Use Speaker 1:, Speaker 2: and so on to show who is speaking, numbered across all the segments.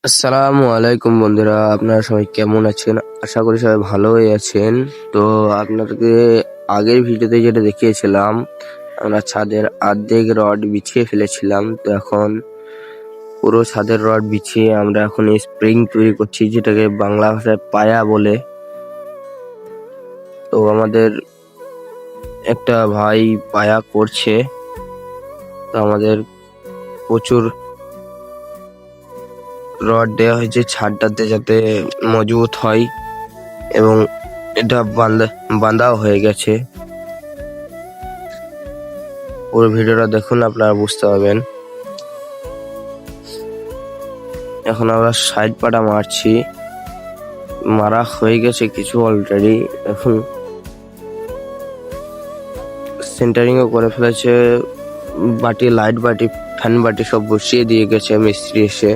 Speaker 1: আসসালামু আলাইকুম বন্ধুরা, আপনারা সবাই কেমন আছেন? আশা করি সবাই ভালোই আছেন। তো আপনাদেরকে আগের ভিডিওতে যেটা দেখিয়েছিলাম, আমরা ছাদের অর্ধেক রড বিছিয়ে ফেলেছিলাম। তো এখন পুরো ছাদের রড বিছিয়ে আমরা এখন স্প্রিং তৈরি করছি, যেটাকে বাংলা ভাষায় পায়া বলে। তো আমাদের একটা ভাই পায়া করছে। তো আমাদের প্রচুর রড দেওয়া হয়েছে ছাদটাতে, যাতে মজবুত হয়, এবং এটা বাঁধাও হয়ে গেছে। পুরো ভিডিওটা দেখুন, আপনারা বুঝতে পারবেন। এখন আমরা সাইড পাটা মারছি, মারা হয়ে গেছে কিছু অলরেডি। এখন সেন্টারিংও করে ফেলেছে, লাইট বাটি, ফ্যান বাটি সব বসিয়ে দিয়ে গেছে মিস্ত্রি এসে।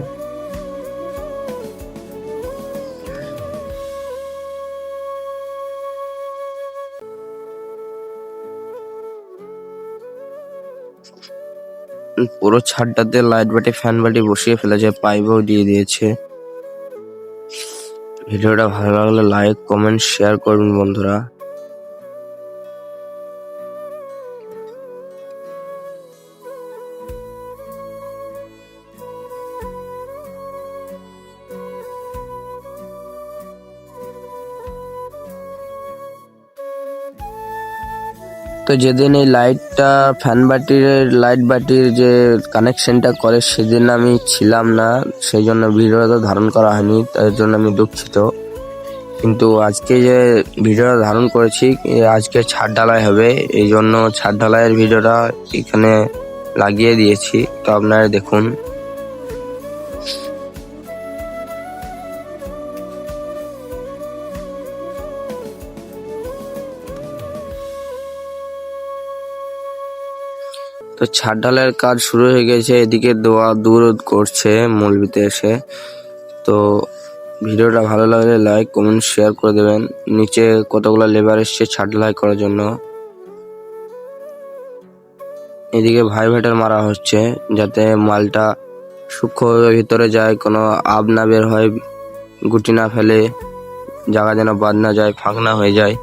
Speaker 1: পুরো ছাদটাতে লাইট বাটি, ফ্যান বাটি বসিয়ে ফেলেছে, পাইপও দিয়ে দিয়েছে। ভিডিওটা ভালো লাগলে লাইক, কমেন্ট, শেয়ার করবেন বন্ধুরা। তো যেদিন এই লাইট বাটির যে কানেকশনটা করে, সেদিন আমি ছিলাম না, সেই জন্য ভিডিওটা ধারণ করা হয়নি, তার জন্য আমি দুঃখিত। কিন্তু আজকে যে ভিডিওটা ধারণ করেছি, আজকে ছাদ ঢালাই হবে, এই জন্য ছাদ ঢালাইয়ের ভিডিওটা এখানে লাগিয়ে দিয়েছি। তো আপনারা দেখুন। তো ছাদ ঢালাইয়ের কাজ শুরু হয়ে গেছে, এদিকে দোয়া দূর করছে মৌলভিতে এসে। তো ভিডিওটা ভালো লাগলে লাইক, কমেন্ট, শেয়ার করে দেবেন। নিচে কতগুলো লেবার এসছে ছাদ ঢালাই করার জন্য। এদিকে ভাইব্রেটর মারা হচ্ছে, যাতে মালটা সূক্ষ্মভাবে ভিতরে যায়, কোনো আব না বের হয়, গুটি না ফেলে, জায়গা যেন বাদ না যায়, ফাঁক না হয়ে যায়,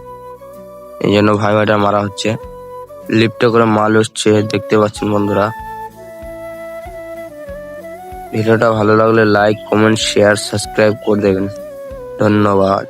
Speaker 1: এই জন্য ভাইব্রেটর মারা হচ্ছে। লিফটে করে মাল উঠছে, দেখতে পাচ্ছেন বন্ধুরা। ভিডিওটা ভালো লাগলে লাইক, কমেন্ট, শেয়ার, সাবস্ক্রাইব করে দেবেন। ধন্যবাদ।